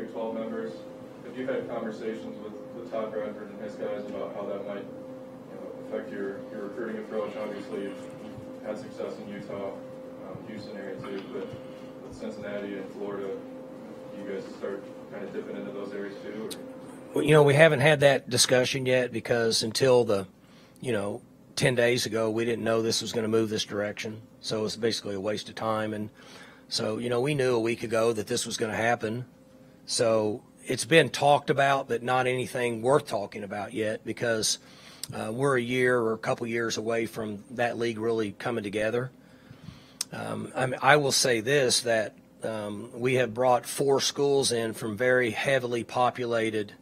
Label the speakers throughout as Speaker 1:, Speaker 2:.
Speaker 1: Big 12 members. Have you had conversations with Todd Bradford and his guys about how that might affect your recruiting approach? Obviously, you've had success in Utah, Houston area too, but with Cincinnati and Florida, do you guys start kind of dipping into those areas too? Or?
Speaker 2: Well, we haven't had that discussion yet because until 10 days ago, we didn't know this was going to move this direction. So it was basically a waste of time. And so, we knew a week ago that this was going to happen. So it's been talked about, but not anything worth talking about yet because we're a year or a couple years away from that league really coming together. I will say this, that we have brought 4 schools in from very heavily populated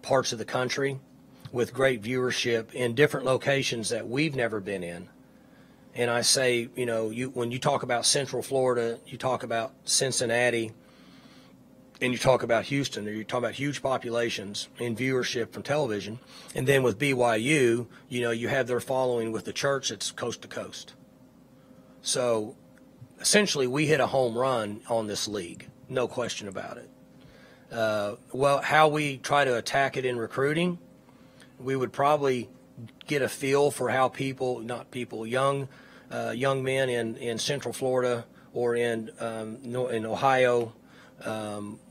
Speaker 2: parts of the country with great viewership in different locations that we've never been in. And I say, when you talk about Central Florida, you talk about Cincinnati, and you talk about Houston, or you talk about huge populations in viewership from television. And then with BYU, you have their following with the church that's coast to coast. So essentially we hit a home run on this league, no question about it. Well, how we try to attack it in recruiting, we would probably get a feel for how young men in Central Florida or in Ohio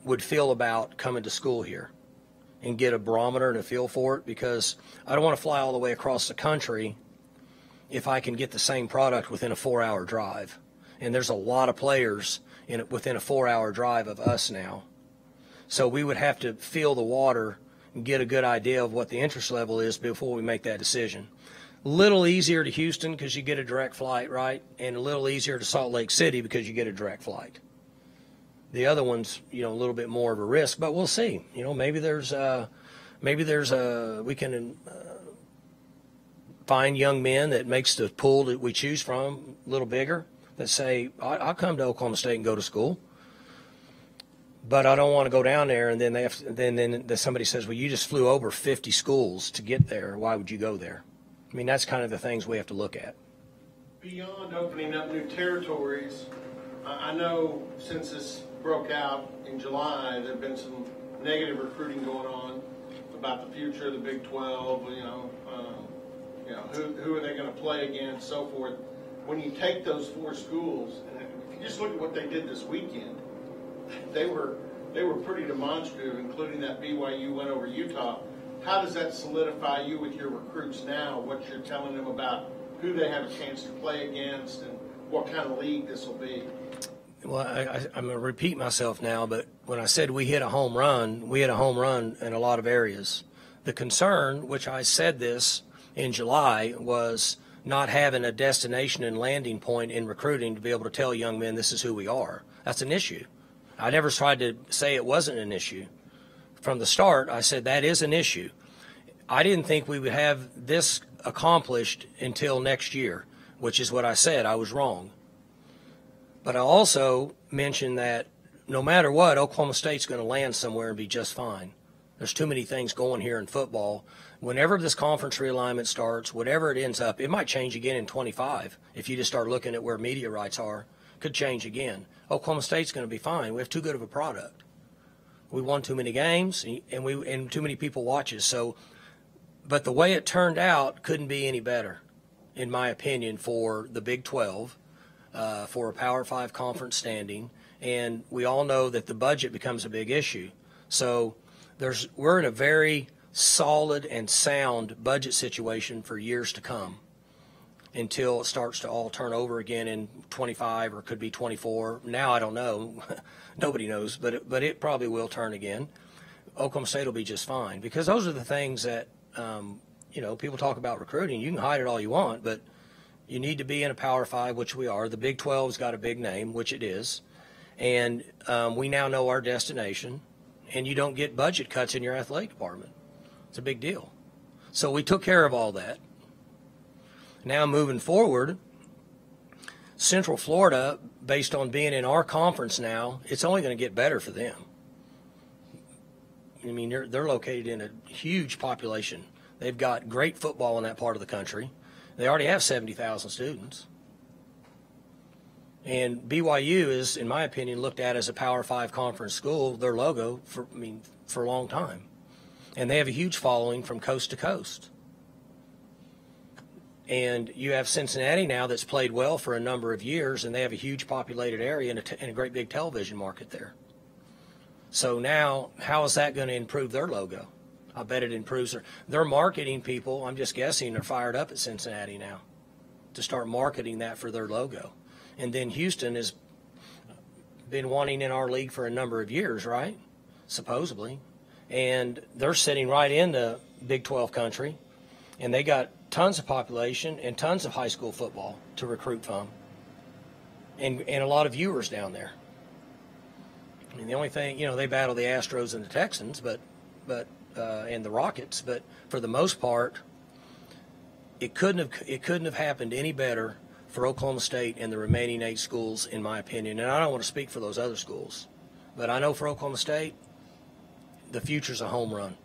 Speaker 2: would feel about coming to school here and get a barometer and a feel for it, because I don't want to fly all the way across the country if I can get the same product within a 4-hour drive. And there's a lot of players within a 4-hour drive of us now. So we would have to feel the water and get a good idea of what the interest level is before we make that decision. A little easier to Houston because you get a direct flight, right? And a little easier to Salt Lake City because you get a direct flight. The other one's, a little bit more of a risk, but we'll see. Maybe we can find young men that makes the pool that we choose from a little bigger, that say, I'll come to Oklahoma State and go to school, but I don't want to go down there. And then then somebody says, well, you just flew over 50 schools to get there. Why would you go there? I mean, that's kind of the things we have to look at.
Speaker 3: Beyond opening up new territories, I know since this broke out in July, there have been some negative recruiting going on about the future of the Big 12, who are they going to play against, so forth. When you take those 4 schools, and if you just look at what they did this weekend, they were pretty demonstrative, including that BYU win over Utah. How does that solidify you with your recruits now, what you're telling them about who they have a chance to play against and what kind of league this will be?
Speaker 2: Well, I'm going to repeat myself now, but when I said we hit a home run in a lot of areas. The concern, which I said this in July, was not having a destination and landing point in recruiting to be able to tell young men this is who we are. That's an issue. I never tried to say it wasn't an issue. From the start, I said that is an issue. I didn't think we would have this accomplished until next year, which is what I said. I was wrong. But I also mentioned that no matter what, Oklahoma State's going to land somewhere and be just fine. There's too many things going here in football. Whenever this conference realignment starts, whatever it ends up, it might change again in 25. If you just start looking at where media rights are, could change again. Oklahoma State's going to be fine. We have too good of a product. We won too many games, and too many people watch us. So, but the way it turned out couldn't be any better, in my opinion, for the Big 12, for a Power 5 conference standing. And we all know that the budget becomes a big issue. So we're in a very solid and sound budget situation for years to come, until it starts to all turn over again in 25 or could be 24. Now I don't know. Nobody knows, but it probably will turn again. Oklahoma State will be just fine, because those are the things that, people talk about recruiting. You can hide it all you want, but you need to be in a Power 5, which we are. The Big 12's got a big name, which it is. And we now know our destination, and you don't get budget cuts in your athletic department. It's a big deal. So we took care of all that. Now moving forward, Central Florida, based on being in our conference now, it's only going to get better for them. I mean, they're located in a huge population. They've got great football in that part of the country. They already have 70,000 students. And BYU is, in my opinion, looked at as a Power 5 conference school, their logo, for a long time. And they have a huge following from coast to coast. And you have Cincinnati now that's played well for a number of years, and they have a huge populated area and a great big television market there. So now, how is that going to improve their logo? I bet it improves their marketing people. I'm just guessing are fired up at Cincinnati now to start marketing that for their logo. And then Houston has been wanting in our league for a number of years, right? Supposedly. And they're sitting right in the Big 12 country, and they got tons of population and tons of high school football to recruit from, and a lot of viewers down there. I mean, the only thing, they battle the Astros and the Texans, but and the Rockets, but for the most part, it couldn't have happened any better for Oklahoma State and the remaining 8 schools, in my opinion. And I don't want to speak for those other schools, but I know for Oklahoma State, the future's a home run.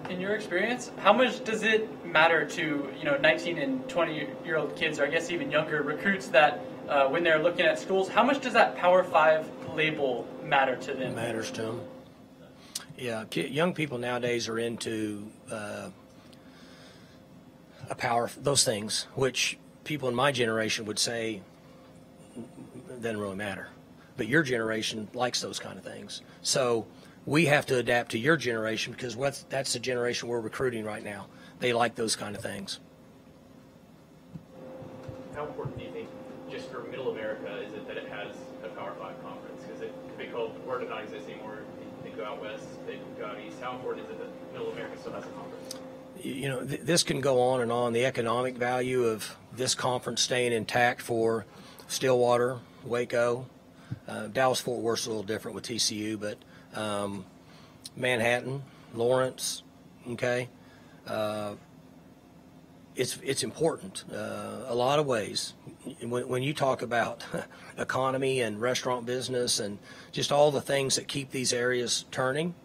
Speaker 4: In your experience, how much does it matter to 19 and 20-year-old kids, or I guess even younger recruits, that when they're looking at schools, how much does that Power 5 label matter to them?
Speaker 2: It matters to them. Yeah, young people nowadays are into those things, which people in my generation would say doesn't really matter. But your generation likes those kind of things. So we have to adapt to your generation, because that's the generation we're recruiting right now. They like those kind of things.
Speaker 5: How important do you think, just for Middle America, is it that it has a Power 5 conference? Because it could be called, word not exist anymore. They go out west, they go out east. How important is it that Middle America still has a conference?
Speaker 2: This can go on and on. The economic value of this conference staying intact for Stillwater, Waco, Dallas-Fort Worth's a little different with TCU, but Manhattan, Lawrence, okay? It's important a lot of ways. When you talk about economy and restaurant business and just all the things that keep these areas turning,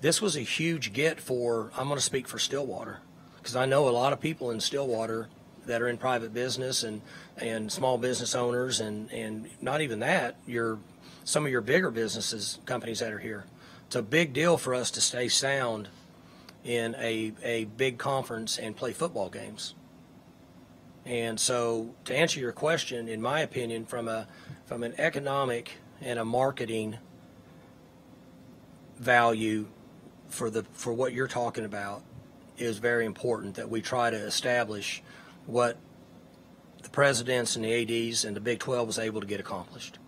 Speaker 2: this was a huge get for, I'm going to speak for Stillwater, because I know a lot of people in Stillwater that are in private business and small business owners, and not even that, some of your bigger businesses, companies that are here. It's a big deal for us to stay sound in a big conference and play football games. And so, to answer your question, in my opinion, from an economic and a marketing value for what you're talking about, is very important that we try to establish what the presidents and the ADs and the Big 12 was able to get accomplished.